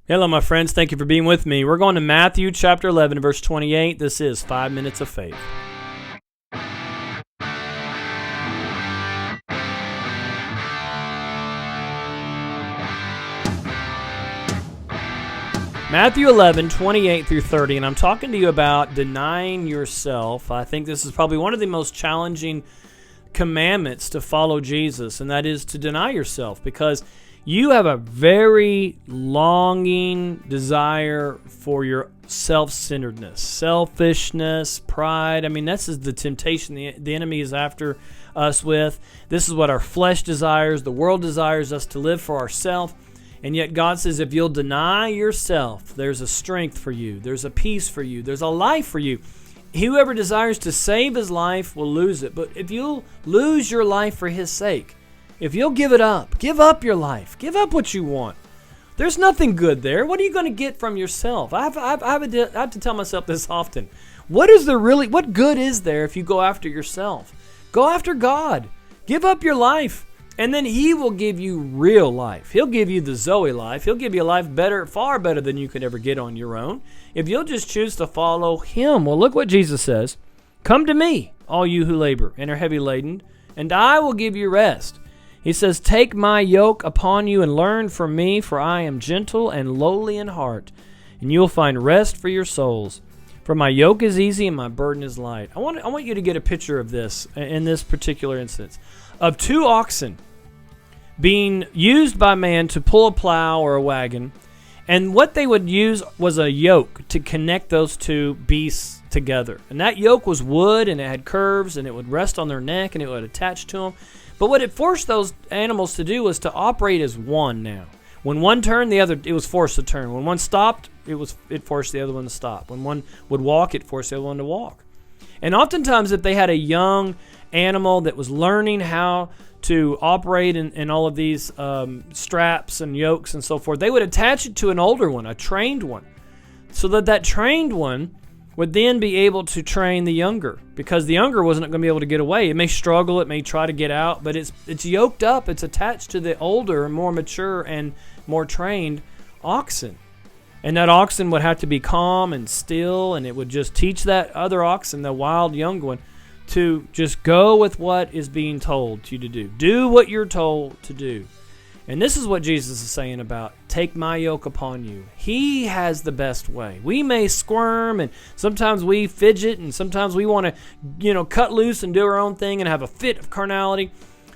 Hello, my friends. Thank you for being with me. We're going to Matthew chapter 11, verse 28. This is 5 Minutes of Faith. Matthew 11, 28 through 30, and I'm talking to you about denying yourself. I think this is probably one of the most challenging commandments to follow Jesus, and that is to deny yourself, because you have a very longing desire for your self-centeredness, selfishness, pride. I mean, this is the temptation the enemy is after us with. This is what our flesh desires. The world desires us to live for ourselves. And yet God says, if you'll deny yourself, there's a strength for you. There's a peace for you. There's a life for you. Whoever desires to save his life will lose it. But if you'll lose your life for his sake, if you'll give up your life, give up what you want, there's nothing good there. What are you going to get from yourself? I have to tell myself this often. What good is there if you go after yourself? Go after God. Give up your life. And then he will give you real life. He'll give you the Zoe life. He'll give you a life far better than you could ever get on your own, if you'll just choose to follow him. Well, look what Jesus says. Come to me, all you who labor and are heavy laden, and I will give you rest. He says, take my yoke upon you and learn from me, for I am gentle and lowly in heart, and you will find rest for your souls. For my yoke is easy and my burden is light. I want you to get a picture of this in this particular instance, of two oxen being used by man to pull a plow or a wagon, and what they would use was a yoke to connect those two beasts together. And that yoke was wood, and it had curves, and it would rest on their neck, and it would attach to them. But what it forced those animals to do was to operate as one now. When one turned, it was forced to turn. When one stopped, it forced the other one to stop. When one would walk, it forced the other one to walk. And oftentimes, if they had a young animal that was learning how to operate in all of these straps and yokes and so forth, they would attach it to an older one, a trained one, so that trained one would then be able to train the younger, because the younger wasn't going to be able to get away. It may struggle, it may try to get out, but it's yoked up, it's attached to the older, more mature, and more trained oxen. And that oxen would have to be calm and still, and it would just teach that other oxen, the wild young one, to just go with what is being told you to do. Do what you're told to do. And this is what Jesus is saying about, take my yoke upon you. He has the best way. We may squirm, and sometimes we fidget, and sometimes we want to, cut loose and do our own thing and have a fit of carnality.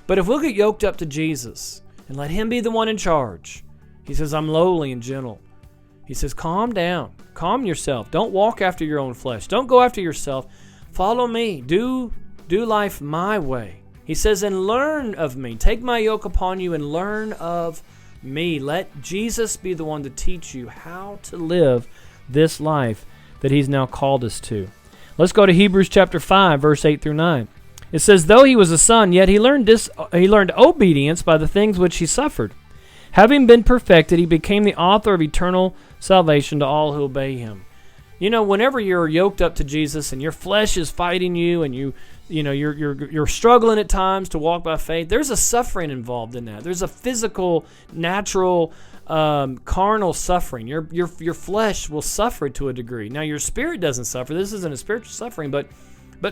But if we'll get yoked up to Jesus and let him be the one in charge, he says, I'm lowly and gentle. He says, calm down. Calm yourself. Don't walk after your own flesh. Don't go after yourself. Follow me. Do life my way. He says, and learn of me. Take my yoke upon you and learn of me. Let Jesus be the one to teach you how to live this life that he's now called us to. Let's go to Hebrews chapter 5, verse 8 through 9. It says, though he was a son, yet he learned obedience by the things which he suffered. Having been perfected, he became the author of eternal salvation to all who obey him. Whenever you're yoked up to Jesus and your flesh is fighting you, and you're struggling at times to walk by faith, there's a suffering involved in that. There's a physical, natural, carnal suffering. Your flesh will suffer to a degree. Now, your spirit doesn't suffer. This isn't a spiritual suffering, but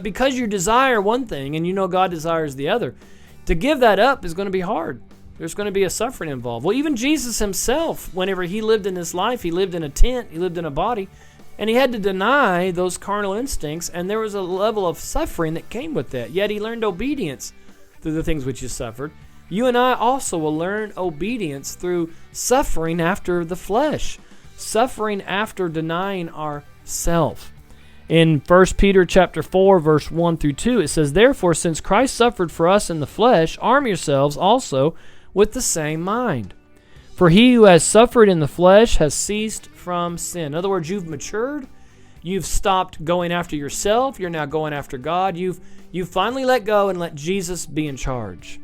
because you desire one thing and God desires the other, to give that up is going to be hard. There's going to be a suffering involved. Well, even Jesus himself, whenever he lived in this life, he lived in a tent, he lived in a body, and he had to deny those carnal instincts, and there was a level of suffering that came with that. Yet he learned obedience through the things which he suffered. You and I also will learn obedience through suffering after the flesh, suffering after denying ourself. In 1 Peter chapter 4, verse 1 through 2, it says, therefore, since Christ suffered for us in the flesh, arm yourselves also with the same mind. For he who has suffered in the flesh has ceased from sin. In other words, you've matured. You've stopped going after yourself. You're now going after God. You've finally let go and let Jesus be in charge.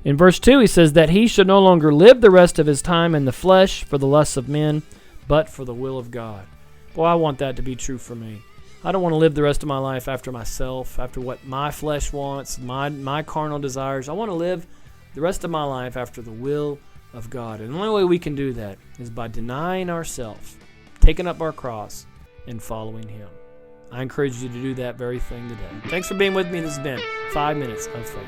In verse 2, he says that he should no longer live the rest of his time in the flesh for the lusts of men, but for the will of God. Boy, I want that to be true for me. I don't want to live the rest of my life after myself, after what my flesh wants, my carnal desires. I want to live the rest of my life after the will of God. And the only way we can do that is by denying ourselves, taking up our cross, and following Him. I encourage you to do that very thing today. Thanks for being with me. This has been 5 Minutes of Faith.